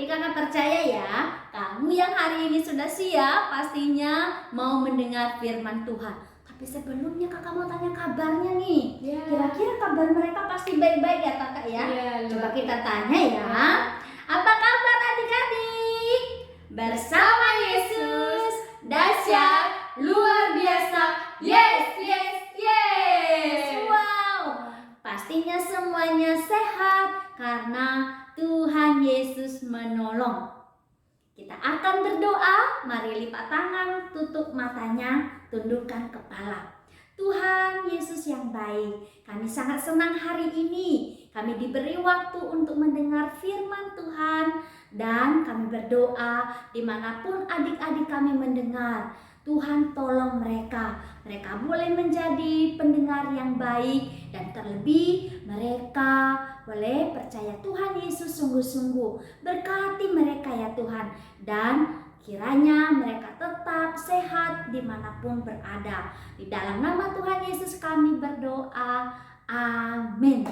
Tapi kakak percaya ya, kamu yang hari ini sudah siap pastinya mau mendengar firman Tuhan. Tapi sebelumnya kakak mau tanya kabarnya nih. Kira-kira kabar mereka pasti baik-baik ya kakak ya? Coba kita tanya ya. Apa kabar adik-adik? Bersama Yesus, dahsyat, luar biasa. Yes, yes, yes. Wow, pastinya semuanya sehat karena Tuhan Yesus menolong. Kita akan berdoa, mari lipat tangan, tutup matanya, tundukkan kepala. Tuhan Yesus yang baik, kami sangat senang hari ini. Kami diberi waktu untuk mendengar firman Tuhan dan kami berdoa dimanapun adik-adik kami mendengar. Tuhan tolong mereka boleh menjadi pendengar yang baik dan terlebih mereka boleh percaya Tuhan Yesus sungguh-sungguh. Berkati mereka ya Tuhan dan kiranya mereka tetap sehat dimanapun berada. Di dalam nama Tuhan Yesus kami berdoa. Amin.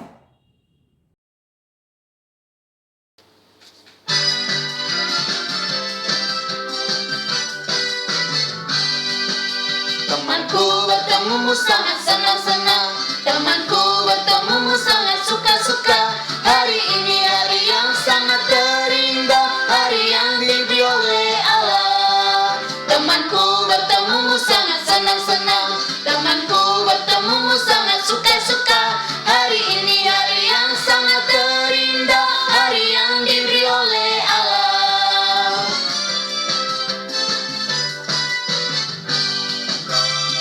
Temanku bertemumu sangat senang-senang, temanku bertemumu sangat suka-suka. Hari ini hari yang sangat terindah, hari yang diberi oleh Allah. Temanku bertemumu sangat senang-senang, temanku bertemumu sangat suka-suka. Hari ini hari yang sangat terindah, hari yang diberi oleh Allah.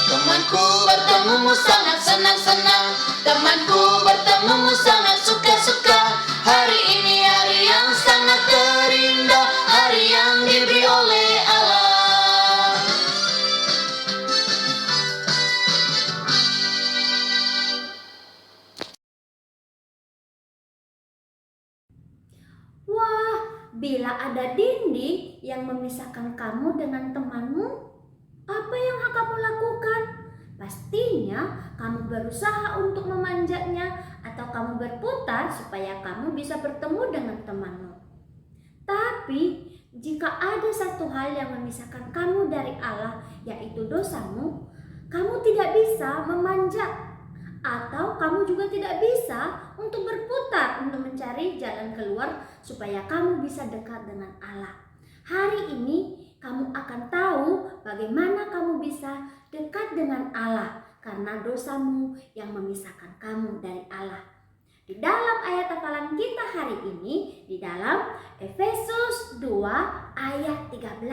Temanku bertemumu sangat senang-senang, temanku bertemumu sangat suka-suka. Hari ini hari yang sangat terindah, hari yang diberi oleh Allah. Wah, bila ada dinding yang memisahkan kamu dengan temanmu, apa yang kamu lakukan? Pastinya kamu berusaha untuk memanjatnya atau kamu berputar supaya kamu bisa bertemu dengan temanmu. Tapi jika ada satu hal yang memisahkan kamu dari Allah, yaitu dosamu, kamu tidak bisa memanjat atau kamu juga tidak bisa untuk berputar untuk mencari jalan keluar supaya kamu bisa dekat dengan Allah. Hari ini kamu akan tahu bagaimana kamu bisa dekat dengan Allah karena dosamu yang memisahkan kamu dari Allah. Di dalam ayat hafalan kita hari ini, di dalam Efesus 2 ayat 13.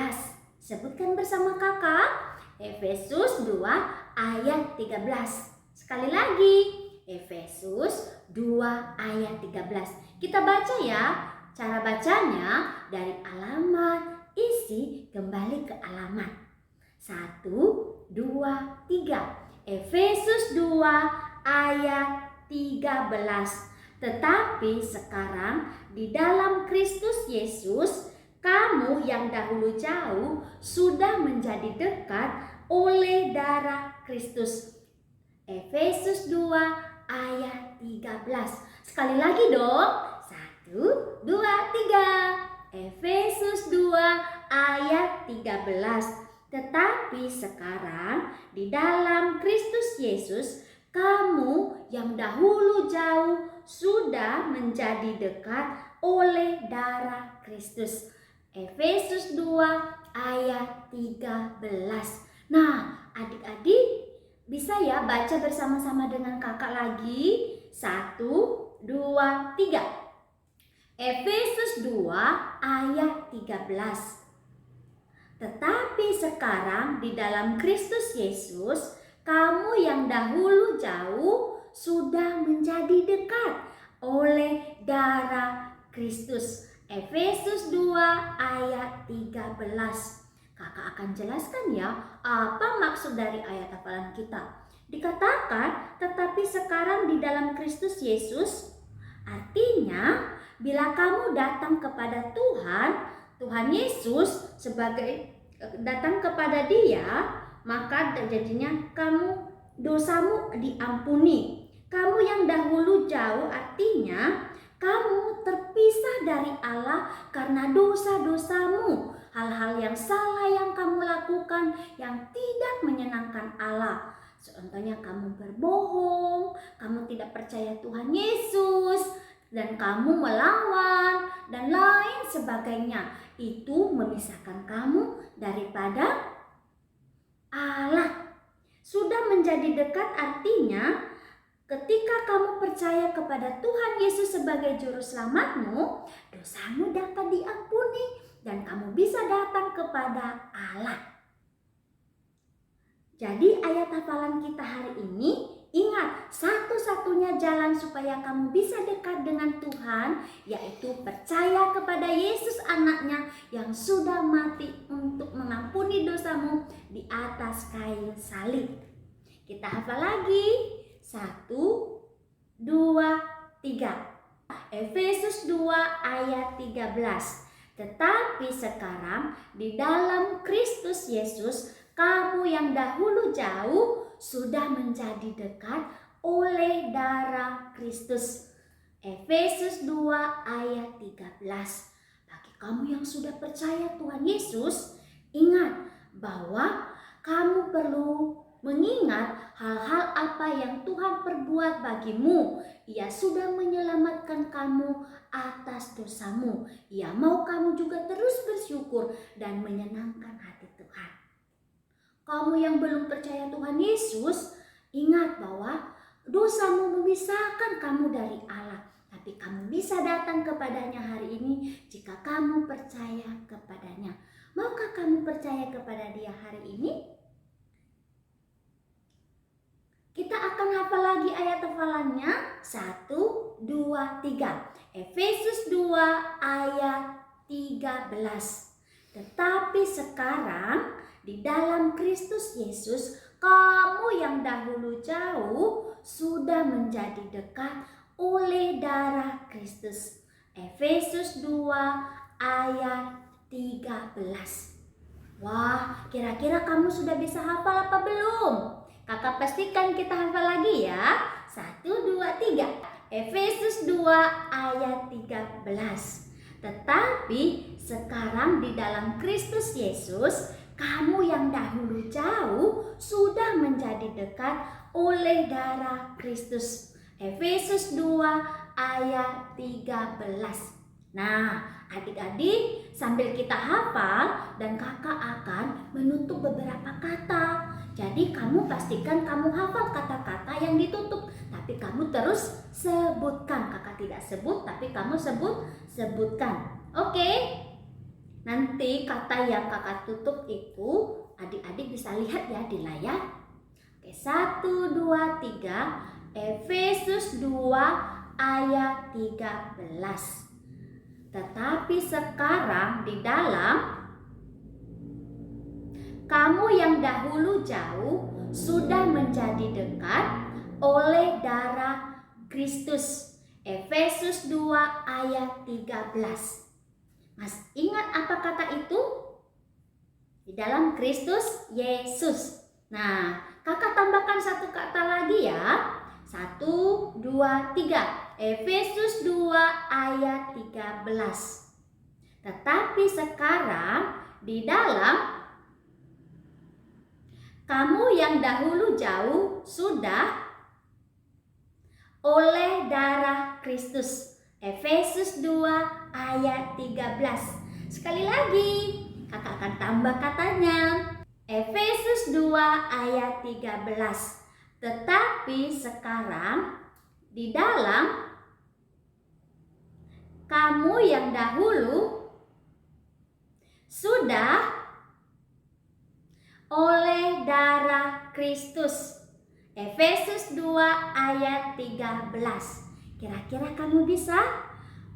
Sebutkan bersama kakak, Efesus 2 ayat 13. Sekali lagi, Efesus 2 ayat 13. Kita baca ya. Cara bacanya dari alamat, isi, kembali ke alamat. 1, 2, 3. Efesus 2 ayat 13. Tetapi sekarang di dalam Kristus Yesus, kamu yang dahulu jauh sudah menjadi dekat oleh darah Kristus. Efesus 2 ayat 13. Sekali lagi dong. 1, 2, 3. Efesus 2 ayat 13. Tetapi sekarang di dalam Kristus Yesus, kamu yang dahulu jauh sudah menjadi dekat oleh darah Kristus. Efesus 2 ayat 13. Nah, adik-adik bisa ya baca bersama-sama dengan kakak lagi. 1, 2, 3. Efesus 2 ayat 13. Tetapi sekarang di dalam Kristus Yesus, kamu yang dahulu jauh sudah menjadi dekat oleh darah Kristus. Efesus 2 ayat 13. Kakak akan jelaskan ya apa maksud dari ayat hafalan kita. Dikatakan tetapi sekarang di dalam Kristus Yesus, artinya bila kamu datang kepada Tuhan Yesus sebagai datang kepada Dia, maka jadinya kamu dosamu diampuni. Kamu yang dahulu jauh artinya kamu terpisah dari Allah karena dosa-dosamu. Hal-hal yang salah yang kamu lakukan yang tidak menyenangkan Allah. Contohnya kamu berbohong, kamu tidak percaya Tuhan Yesus, dan kamu melawan, dan lain sebagainya. Itu memisahkan kamu daripada Allah. Sudah menjadi dekat artinya ketika kamu percaya kepada Tuhan Yesus sebagai juru selamatmu, dosamu dapat diampuni dan kamu bisa datang kepada Allah. Jadi ayat hafalan kita hari ini, ingat, satu-satunya jalan supaya kamu bisa dekat dengan Tuhan yaitu percaya kepada Yesus anaknya yang sudah mati untuk mengampuni dosamu di atas kayu salib. Kita hafal lagi. 1, 2, 3. Efesus 2 ayat 13. Tetapi sekarang di dalam Kristus Yesus, kamu yang dahulu jauh sudah menjadi dekat oleh darah Kristus. Efesus 2 ayat 13. Bagi kamu yang sudah percaya Tuhan Yesus, ingat bahwa kamu perlu mengingat hal-hal apa yang Tuhan perbuat bagimu. Ia sudah menyelamatkan kamu atas dosamu. Ia mau kamu juga terus bersyukur dan menyenangkan hati Tuhan. Kamu yang belum percaya Tuhan Yesus, ingat bahwa dosamu memisahkan kamu dari Allah. Tapi kamu bisa datang kepadanya hari ini jika kamu percaya kepadanya. Maukah kamu percaya kepada Dia hari ini? Kita akan hafal lagi ayat hafalannya. 1, 2, 3. Efesus 2 ayat 13. Tetapi sekarang di dalam Kristus Yesus, kamu yang dahulu jauh sudah menjadi dekat oleh darah Kristus. Efesus 2 ayat 13. Wah, kira-kira kamu sudah bisa hafal apa belum? Kakak pastikan kita hafal lagi ya. 1, 2, 3. Efesus 2 ayat 13. Tetapi sekarang di dalam Kristus Yesus, kamu yang dahulu jauh sudah menjadi dekat oleh darah Kristus. Efesus 2 ayat 13. Nah, adik-adik, sambil kita hafal dan kakak akan menutup beberapa kata. Jadi kamu pastikan kamu hafal kata-kata yang ditutup, tapi kamu terus sebutkan. Kakak tidak sebut, tapi kamu sebutkan. Oke? Nanti kata yang kakak tutup itu adik-adik bisa lihat ya di layar. Oke, 1, 2, 3. Efesus 2 ayat 13. Tetapi sekarang di dalam kamu yang dahulu jauh sudah menjadi dekat oleh darah Kristus. Efesus 2 ayat 13. Mas, ingat apa kata itu? Di dalam Kristus Yesus. Nah, kakak tambahkan satu kata lagi ya. 1, 2, 3. Efesus 2 ayat 13. Tetapi sekarang di dalam kamu yang dahulu jauh sudah oleh darah Kristus. Efesus 2 ayat 13. Sekali lagi, kakak akan tambah katanya. Efesus 2 ayat 13. Tetapi sekarang di dalam kamu yang dahulu sudah oleh darah Kristus. Efesus 2 ayat 13. Kira-kira kamu bisa?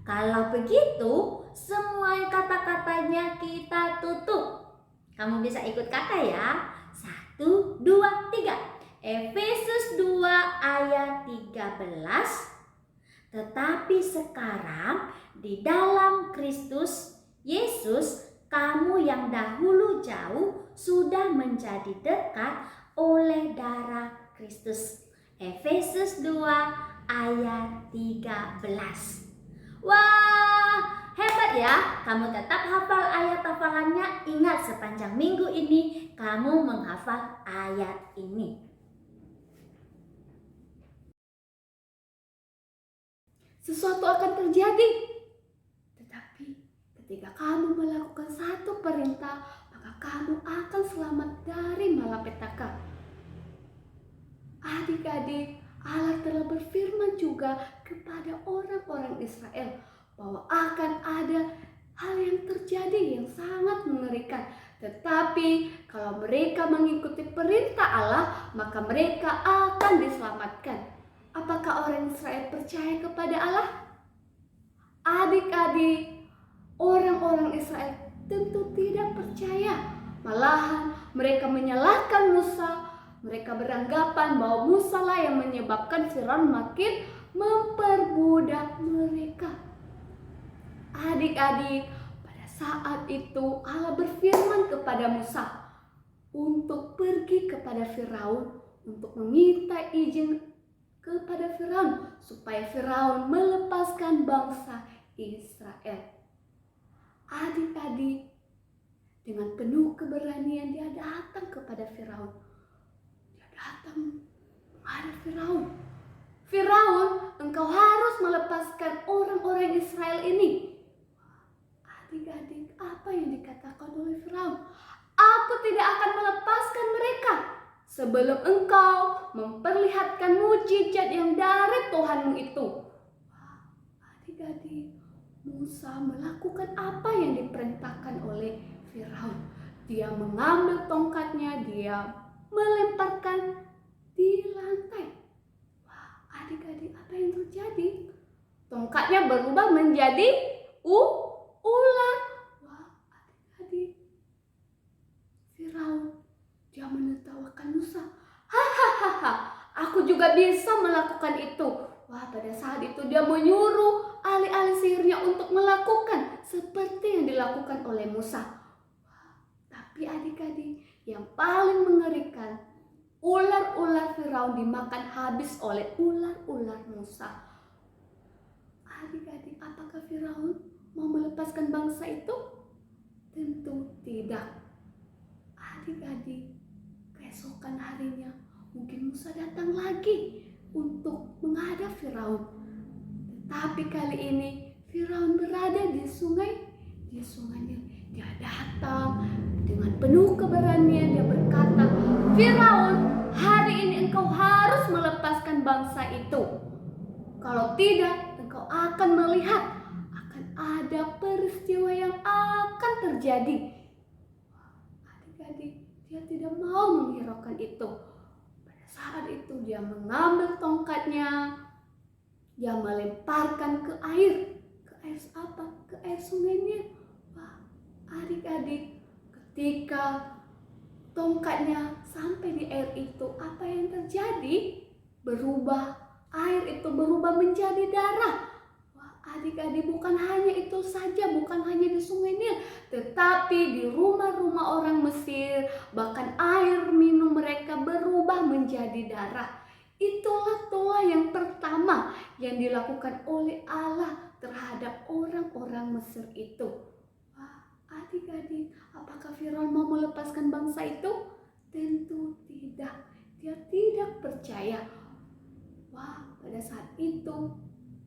Kalau begitu, semua kata-katanya kita tutup. Kamu bisa ikut kakak ya. 1, 2, 3. Efesus 2 ayat 13. Tetapi sekarang di dalam Kristus Yesus, kamu yang dahulu jauh sudah menjadi dekat oleh darah Kristus. Efesus 2 ayat 13. Wah, hebat ya. Kamu tetap hafal ayat hafalannya. Ingat, sepanjang minggu ini kamu menghafal ayat ini. Sesuatu akan terjadi. Tetapi ketika kamu melakukan satu perintah, maka kamu akan selamat dari malapetaka. Adik-adik, Allah telah berfirman juga kepada orang-orang Israel bahwa akan ada hal yang terjadi yang sangat mengerikan. Tetapi kalau mereka mengikuti perintah Allah, maka mereka akan diselamatkan. Apakah orang Israel percaya kepada Allah? Adik-adik, orang-orang Israel tentu tidak percaya. Malahan mereka menyalahkan Musa. Mereka beranggapan bahwa Musa lah yang menyebabkan Firaun makin memperbudak mereka. Adik-adik, pada saat itu Allah berfirman kepada Musa untuk pergi kepada Firaun, untuk meminta izin kepada Firaun supaya Firaun melepaskan bangsa Israel. Adik-adik, dengan penuh keberanian dia datang kepada Firaun. Dia datang menghadap Firaun. Firaun, engkau harus melepaskan orang-orang Israel ini. Adik-adik, apa yang dikatakan oleh Firaun? Aku tidak akan melepaskan mereka sebelum engkau memperlihatkan mukjizat yang dari Tuhanmu itu. Adik-adik, Musa melakukan apa yang diperintahkan oleh Firaun. Dia mengambil tongkatnya, dia melemparkan di lantai. Wah, adik-adik, apa yang terjadi? Tongkatnya berubah menjadi ular. Wah, adik-adik, Firaun dia menertawakan Musa. Hahaha, aku juga bisa melakukan itu. Wah, pada saat itu dia menyuruh ahli-ahli sihirnya untuk melakukan seperti yang dilakukan oleh Musa. Wah, tapi adik-adik, yang paling mengerikan, ular-ular Firaun dimakan habis oleh ular-ular Musa. Adik-adik, apakah Firaun mau melepaskan bangsa itu? Tentu tidak. Adik-adik, keesokan harinya mungkin Musa datang lagi untuk menghadap Firaun. Tetapi kali ini Firaun berada di sungai Nil. Dia datang dengan penuh keberanian. Dia berkata, Firaun, hari ini engkau harus melepaskan bangsa itu. Kalau tidak, engkau akan melihat akan ada peristiwa yang akan terjadi. Adik-adik, dia tidak mau menghiraukan itu. Pada saat itu dia mengambil tongkatnya, dia melemparkan ke air. Ke air apa? Ke air sungai Nil. Wah, adik-adik, ketika tongkatnya sampai di air itu, apa yang terjadi? Air itu berubah menjadi darah. Wah, adik-adik, bukan hanya itu saja, bukan hanya di sungai Nil, tetapi di rumah-rumah orang Mesir, bahkan air minum mereka berubah menjadi darah. Itulah doa yang pertama yang dilakukan oleh Allah terhadap orang-orang Mesir itu. Wah, adik-adik, apakah Firaun mau melepaskan bangsa itu? Tentu tidak. Dia tidak percaya. Wah, pada saat itu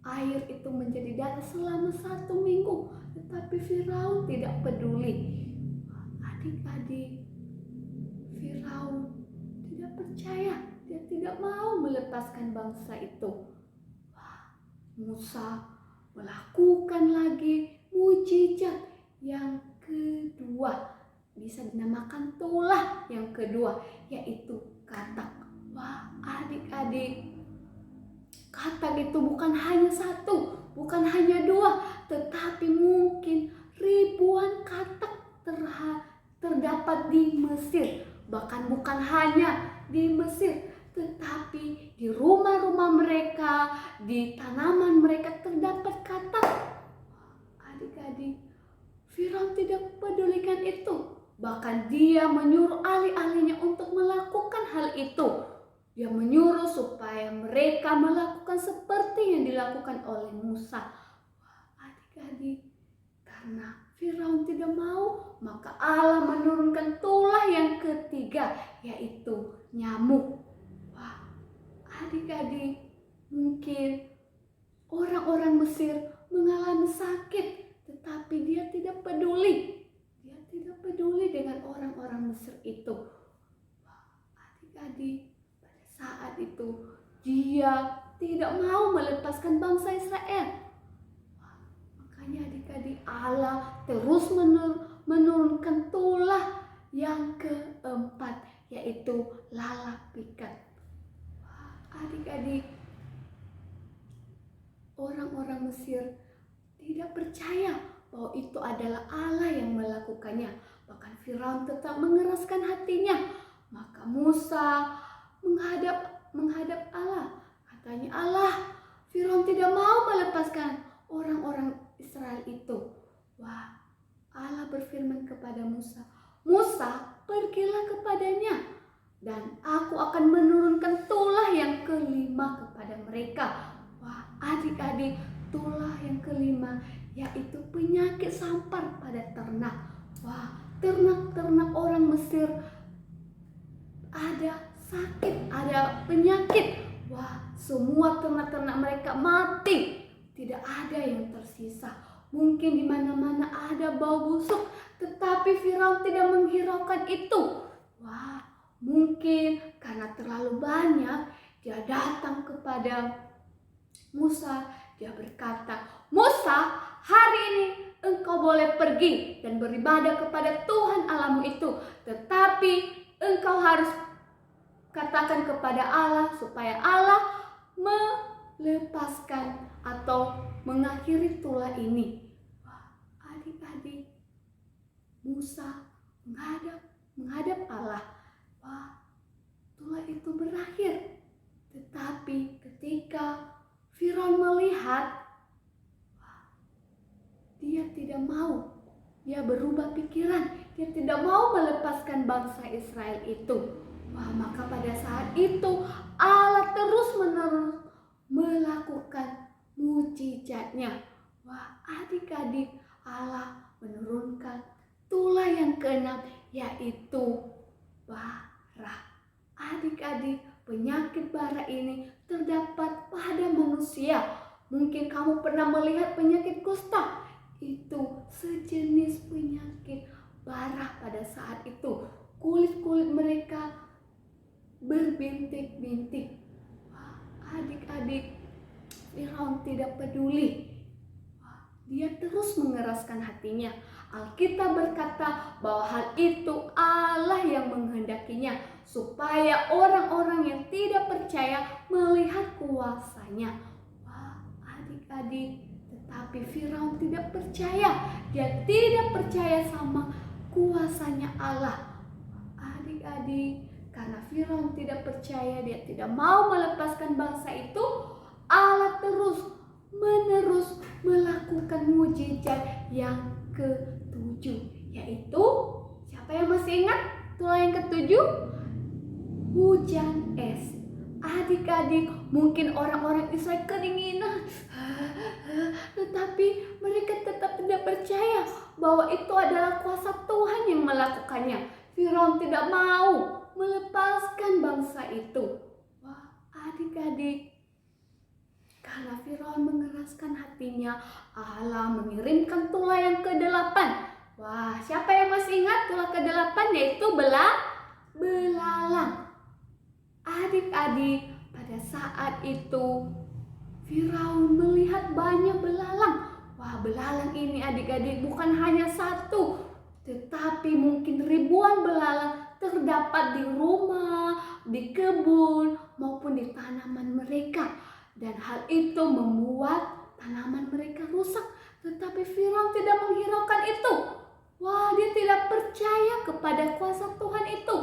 air itu menjadi darah selama 1 minggu. Tetapi Firaun tidak peduli. Adik-adik, Firaun tidak percaya. Dia tidak mau melepaskan bangsa itu. Wah, Musa melakukan lagi mukjizat yang kedua. Bisa dinamakan tulah yang kedua, yaitu katak. Wah, adik-adik, katak itu bukan hanya 1, bukan hanya 2, tetapi mungkin ribuan katak terdapat di Mesir. Bahkan bukan hanya di Mesir, tetapi di rumah-rumah mereka, di tanaman mereka terdapat katak. Adik-adik, Firaun tidak pedulikan itu. Bahkan dia menyuruh ahli-ahlinya untuk melakukan hal itu. Dia menyuruh supaya mereka melakukan seperti yang dilakukan oleh Musa. adik-adik, karena Firaun tidak mau, maka Allah menurunkan tulah yang ketiga, yaitu nyamuk. Wah, adik-adik, mungkin orang-orang Mesir mengalami sakit, tetapi dia tidak peduli. Dia tidak peduli dengan orang-orang Mesir itu. Wah, adik-adik, pada saat itu dia tidak mau melepaskan bangsa Israel. Makanya adik-adik, Allah terus menurunkan tulah yang keempat, yaitu lalat pikat. Wah, adik-adik, orang-orang Mesir tidak percaya bahwa itu adalah Allah yang melakukannya. Bahkan Firaun tetap mengeraskan hatinya. Maka Musa menghadap Allah. Katanya, Allah, Firaun tidak mau melepaskan orang-orang Israel itu. Wah, Allah berfirman kepada Musa, Musa, pergilah kepadanya, dan aku akan menurunkan tulah yang kelima kepada mereka. Wah, adik-adik, tulah yang kelima yaitu penyakit sampar pada ternak. Wah, ternak-ternak orang Mesir ada sakit, ada penyakit. Wah, semua ternak-ternak mereka mati. Tidak ada yang tersisa. Mungkin di mana-mana ada bau busuk, tetapi Firaun tidak menghiraukan itu. Wah, mungkin karena terlalu banyak, dia datang kepada Musa. Dia berkata, Musa, hari ini engkau boleh pergi dan beribadah kepada Tuhan Allahmu itu. Tetapi engkau harus katakan kepada Allah supaya Allah melepaskan atau mengakhiri tulah ini. Wah, adik-adik, Musa menghadap Allah. Wah, tulah itu berakhir. Tetapi ketika Firaun melihat, wah, dia tidak mau. Dia berubah pikiran. Dia tidak mau melepaskan bangsa Israel itu. Wah, maka pada saat itu Allah terus-menerus melakukan mujizatnya. Wah, adik-adik, Allah menurunkan tulah yang keenam, yaitu bara. Adik-adik, penyakit bara ini terdapat pada manusia. Mungkin kamu pernah melihat penyakit kusta. Itu sejenis penyakit bara pada saat itu. Kulit-kulit mereka berbintik-bintik. Wah, adik-adik, Firaun tidak peduli. Wah, dia terus mengeraskan hatinya. Alkitab berkata bahwa hal itu Allah yang menghendakinya, supaya orang-orang yang tidak percaya melihat kuasanya. Wah, adik-adik, tetapi Firaun tidak percaya. Dia tidak percaya sama kuasanya Allah. Adik-adik, karena Firaun tidak percaya, dia tidak mau melepaskan bangsa itu, Allah terus-menerus melakukan mujizat yang ketujuh, yaitu, siapa yang masih ingat tulah yang ketujuh? Hujan es. Adik-adik, mungkin orang-orang Israel kedinginan, tetapi mereka tetap tidak percaya bahwa itu adalah kuasa Tuhan yang melakukannya. Firaun tidak mau melepaskan bangsa itu. Wah, adik-adik, karena Firaun mengeraskan hatinya, Allah mengirimkan tulah yang ke-8. Wah, siapa yang masih ingat tulah ke-8? Yaitu belalang. Adik-adik, pada saat itu Firaun melihat banyak belalang. Wah, belalang ini adik-adik bukan hanya satu, tetapi mungkin ribuan belalang terdapat di rumah, di kebun, maupun di tanaman mereka. Dan hal itu membuat tanaman mereka rusak. Tetapi Firaun tidak menghiraukan itu. Wah, dia tidak percaya kepada kuasa Tuhan itu.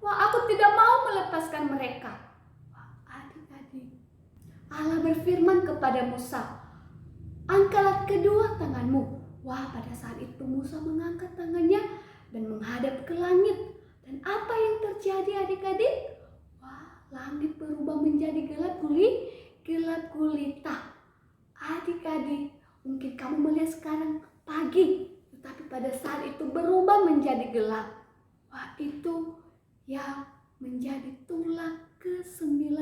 Wah, aku tidak mau melepaskan mereka. Wah, adik-adik, Allah berfirman kepada Musa, angkatlah kedua tanganmu. Wah, pada saat itu Musa mengangkat tangannya dan menghadap ke langit. Dan apa yang terjadi adik-adik? Wah, langit berubah menjadi gelap gulita. Adik-adik, mungkin kamu melihat sekarang pagi, tetapi pada saat itu berubah menjadi gelap. Wah, itu yang menjadi tulah ke-9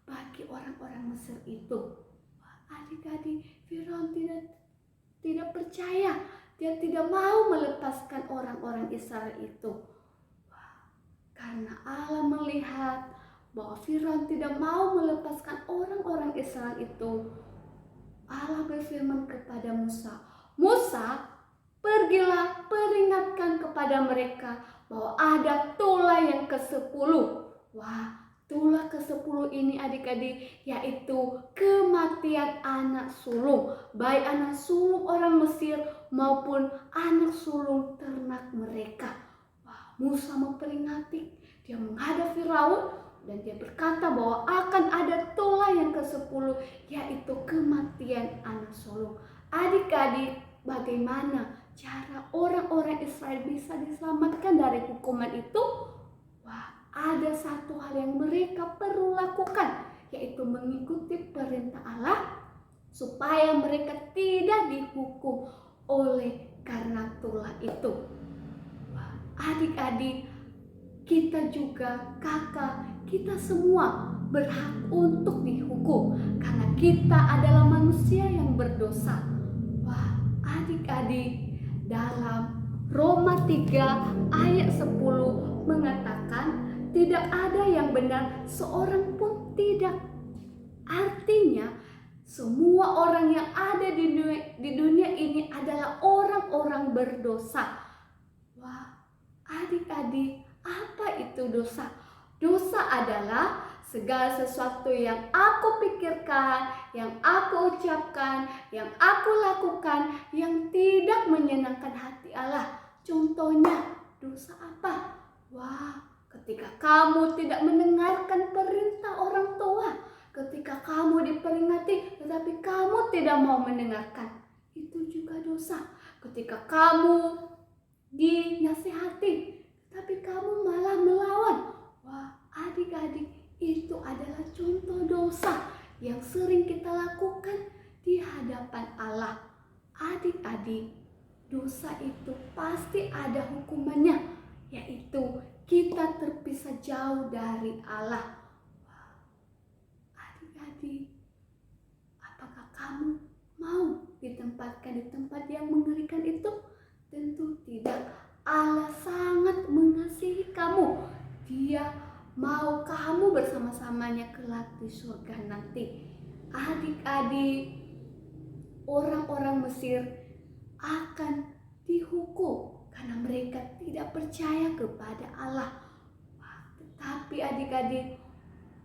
bagi orang-orang Mesir itu. Wah, adik-adik, Firaun tidak percaya. Dia tidak mau melepaskan orang-orang Israel itu. Wah, karena Allah melihat bahwa Firaun tidak mau melepaskan orang-orang Israel itu, Allah berfirman kepada Musa, "Musa, pergilah peringatkan kepada mereka bahwa ada tulah yang ke-10." Wah, tulah ke-10 ini adik-adik yaitu kematian anak sulung, baik anak sulung orang Mesir maupun anak sulung ternak mereka. Wah, Musa memperingati, dia menghadap Firaun dan dia berkata bahwa akan ada tulah yang ke-10 yaitu kematian anak sulung. Adik-adik, bagaimana cara orang-orang Israel bisa diselamatkan dari hukuman itu? Wah, ada satu hal yang mereka perlu lakukan, yaitu mengikuti perintah Allah supaya mereka tidak dihukum oleh karena tulah itu. Wah, adik-adik, kita juga, kakak, kita semua berhak untuk dihukum karena kita adalah manusia yang berdosa. Wah, adik-adik, dalam Roma 3 ayat 10 mengatakan, tidak ada yang benar, seorang pun tidak. Artinya, semua orang yang ada di dunia ini adalah orang-orang berdosa. Wah, adik-adik, apa itu dosa? Dosa adalah segala sesuatu yang aku pikirkan, yang aku ucapkan, yang aku lakukan yang tidak menyenangkan hati Allah. Contohnya, dosa apa? Wah, ketika kamu tidak mendengarkan perintah orang tua, ketika kamu diperingati tetapi kamu tidak mau mendengarkan, itu juga dosa. Ketika kamu dinasihati tapi kamu malah melawan, wah adik-adik, itu adalah contoh dosa yang sering kita lakukan di hadapan Allah. Adik-adik, dosa itu pasti ada hukumannya, yaitu kita terpisah jauh dari Allah. Wah, adik-adik, apakah kamu mau ditempatkan di tempat yang mengerikan itu? Tentu tidak. Allah sangat mengasihi kamu. Dia mau kamu bersama-samanya kelak di surga nanti. Adik-adik, orang-orang Mesir akan dihukum karena mereka tidak percaya kepada Allah. Tetapi adik-adik,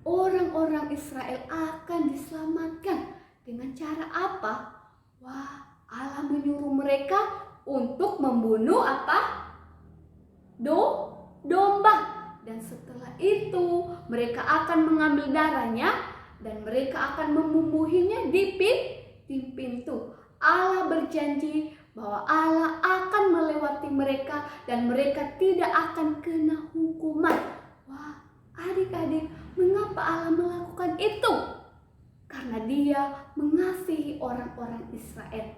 orang-orang Israel akan diselamatkan dengan cara apa? Wah, Allah menyuruh mereka untuk membunuh apa? Domba. Dan setelah itu mereka akan mengambil darahnya dan mereka akan membubuhinya di pintu. Allah berjanji bahwa Allah akan melewati mereka dan mereka tidak akan kena hukuman. Wah, adik-adik, mengapa Allah melakukan itu? Karena Dia mengasihi orang-orang Israel.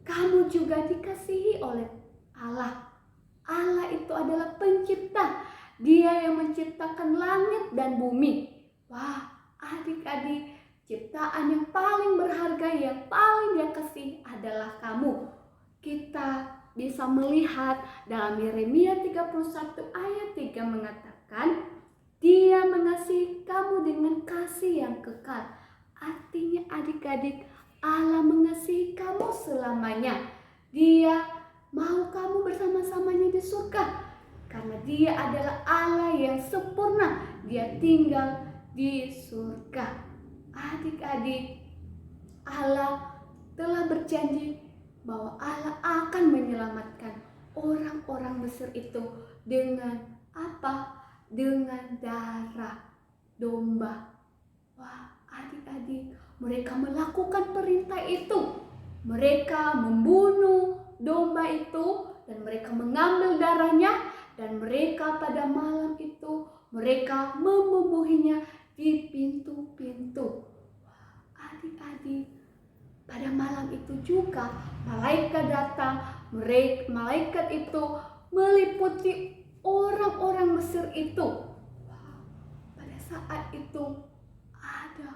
Kamu juga dikasihi oleh Allah. Allah itu adalah pencipta. Dia yang menciptakan langit dan bumi. Wah, adik-adik, ciptaan yang paling berharga, yang paling Dia kasih adalah kamu. Kita bisa melihat dalam Yeremia 31 ayat 3 mengatakan, Dia mengasihi kamu dengan kasih yang kekal. Artinya adik-adik, Allah mengasihi kamu selamanya. Dia mau kamu bersama-samanya di surga. Karena Dia adalah Allah yang sempurna. Dia tinggal di surga. Adik-adik, Allah telah berjanji bahwa Allah akan menyelamatkan orang-orang Mesir itu dengan apa? Dengan darah domba. Wah, adik-adik, mereka melakukan perintah itu. Mereka membunuh domba itu dan mereka mengambil darahnya. Dan mereka pada malam itu mereka membubuhinya di pintu-pintu. Wah, adik-adik, pada malam itu juga malaikat datang. Malaikat itu meliputi orang-orang Mesir itu. Wah, pada saat itu ada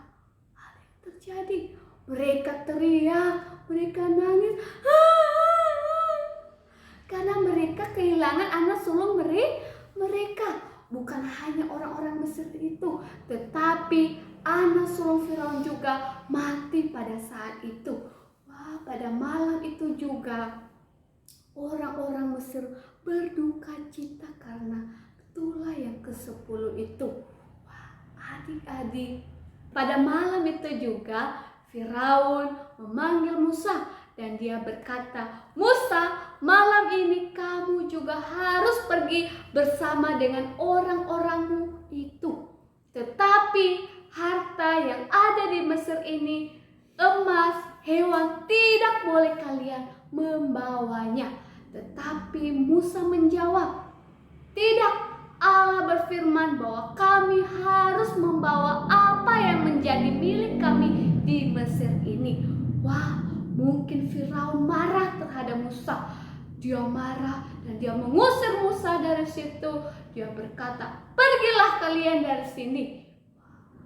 hal yang terjadi. Mereka teriak, mereka nangis, karena mereka kehilangan anak sulung mereka. Bukan hanya orang-orang Mesir itu, tetapi anak sulung Firaun juga mati pada saat itu. Wah, pada malam itu juga orang-orang Mesir berduka cita karena tulah yang ke-10 itu. Wah, adik-adik, pada malam itu juga Firaun memanggil Musa dan dia berkata, "Musa, malam ini kamu juga harus pergi bersama dengan orang-orangmu itu. Tetapi harta yang ada di Mesir ini, emas, hewan, tidak boleh kalian membawanya." Tetapi Musa menjawab, "Tidak, Allah berfirman bahwa kami harus membawa apa yang menjadi milik kami di Mesir ini." Wah, mungkin Firaun marah terhadap Musa. Dia marah dan dia mengusir Musa dari situ. Dia berkata, "Pergilah kalian dari sini."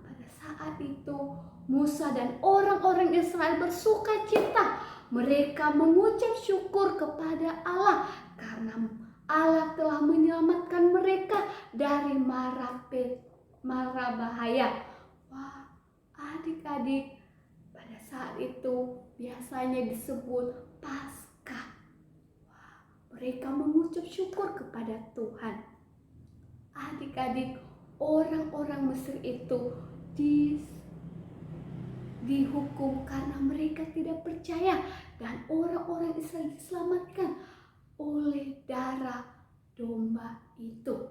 Pada saat itu Musa dan orang-orang Israel bersuka cita. Mereka mengucap syukur kepada Allah karena Allah telah menyelamatkan mereka dari mara bahaya. Wah, adik-adik, pada saat itu biasanya disebut Paskah. Wah, mereka mengucap syukur kepada Tuhan. Adik-adik, orang-orang Mesir itu dihukum karena mereka tidak percaya, dan orang-orang Israel diselamatkan oleh darah domba itu.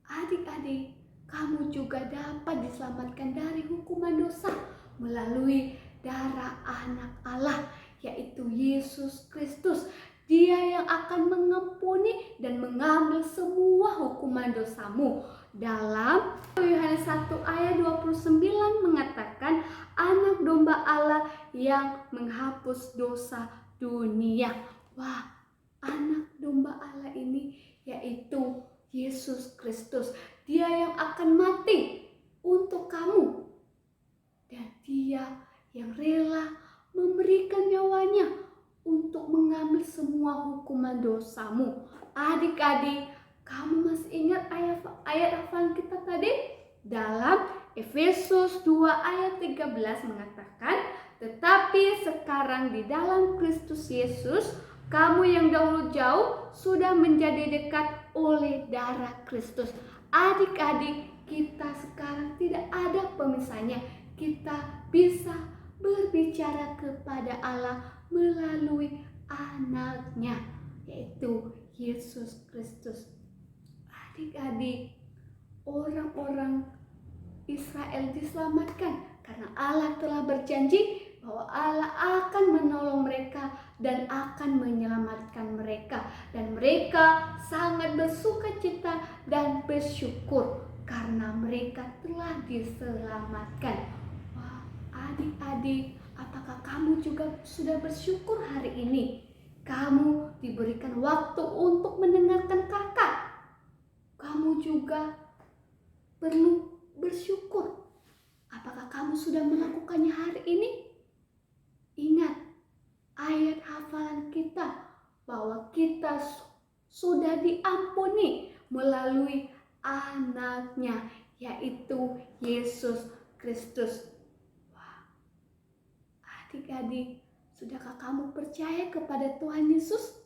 Adik-adik, kamu juga dapat diselamatkan dari hukuman dosa melalui darah Anak Allah, yaitu Yesus Kristus. Dia yang akan mengampuni dan mengambil semua hukuman dosamu. Dalam Yohanes 1 ayat 29 mengatakan, Anak domba Allah yang menghapus dosa dunia. Wah, Anak domba Allah ini yaitu Yesus Kristus. Dia yang akan mati untuk kamu. Dan dia yang rela memberikan nyawanya untuk mengambil semua hukuman dosamu. Adik-adik, kamu masih ingat ayat hafalan kita tadi? Dalam Efesus 2 ayat 13 mengatakan, "Tetapi sekarang di dalam Kristus Yesus, kamu yang dahulu jauh sudah menjadi dekat oleh darah Kristus." Adik-adik, kita sekarang tidak ada pemisahnya. Kita bisa berbicara kepada Allah melalui Anaknya, yaitu Yesus Kristus. Adik-adik, orang-orang Israel diselamatkan karena Allah telah berjanji bahwa Allah akan menolong mereka dan akan menyelamatkan mereka. Dan mereka sangat bersuka cita dan bersyukur karena mereka telah diselamatkan. Wah, adik-adik, apakah kamu juga sudah bersyukur hari ini? Kamu diberikan waktu untuk mendengarkan kakak. Kamu juga perlu bersyukur. Apakah kamu sudah melakukannya hari ini? Ingat ayat hafalan kita bahwa kita sudah diampuni melalui Anaknya, yaitu Yesus Kristus. Wah, adik-adik, sudahkah kamu percaya kepada Tuhan Yesus?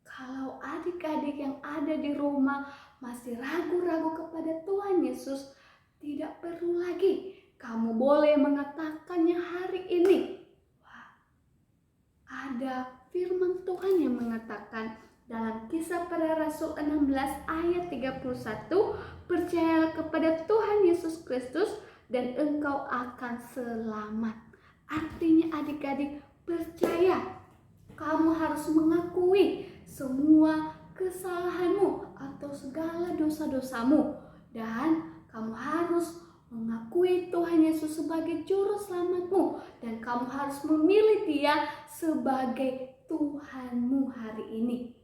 Kalau adik-adik yang ada di rumah masih ragu-ragu kepada Tuhan Yesus, tidak perlu lagi. Kamu boleh mengatakannya hari ini. Wah, ada firman Tuhan yang mengatakan dalam Kisah Para Rasul 16 ayat 31, "Percayalah kepada Tuhan Yesus Kristus dan engkau akan selamat." Artinya adik-adik, percaya. Kamu harus mengakui semua kesalahanmu atau segala dosa-dosamu, dan kamu harus mengakui Tuhan Yesus sebagai juru selamatmu, dan kamu harus memilih Dia sebagai Tuhanmu hari ini.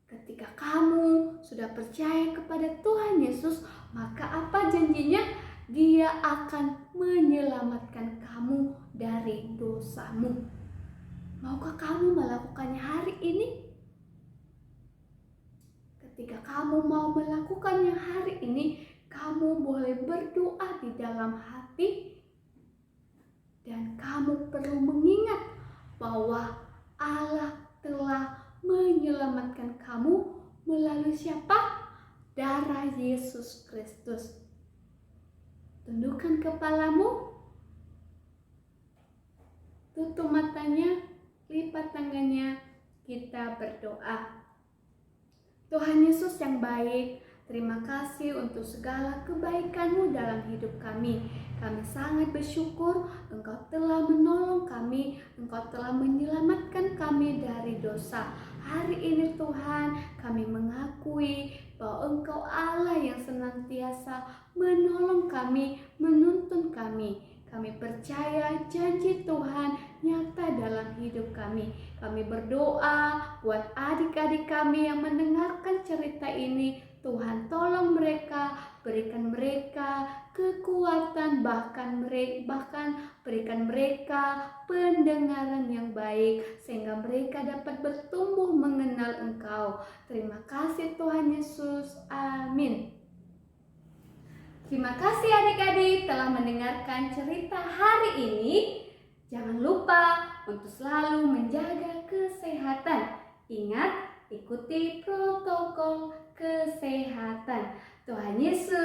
Ketika kamu sudah percaya kepada Tuhan Yesus, maka apa janjinya? Dia akan menyelamatkan kamu dari dosamu. Maukah kamu melakukannya hari ini? Ketika kamu mau melakukannya hari ini, kamu boleh berdoa di dalam hati, dan kamu perlu mengingat bahwa Allah telah menyelamatkan kamu melalui siapa? Darah Yesus Kristus. Tundukkan kepalamu, tutup matanya, lipat tangannya, kita berdoa. Tuhan Yesus yang baik, terima kasih untuk segala kebaikan-Mu dalam hidup kami. Kami sangat bersyukur Engkau telah menolong kami, Engkau telah menyelamatkan kami dari dosa. Hari ini Tuhan, kami mengakui bahwa Engkau Allah yang senantiasa menolong kami, menuntun kami. Kami percaya janji Tuhan nyata dalam hidup kami. Kami berdoa buat adik-adik kami yang mendengarkan cerita ini. Tuhan tolong mereka, berikan mereka kekuatan, bahkan berikan mereka pendengaran yang baik, sehingga mereka dapat bertumbuh mengenal Engkau. Terima kasih Tuhan Yesus. Amin. Terima kasih adik-adik telah mendengarkan cerita hari ini. Jangan lupa untuk selalu menjaga kesehatan. Ingat, ikuti protokol kesehatan. Tuhan Yesus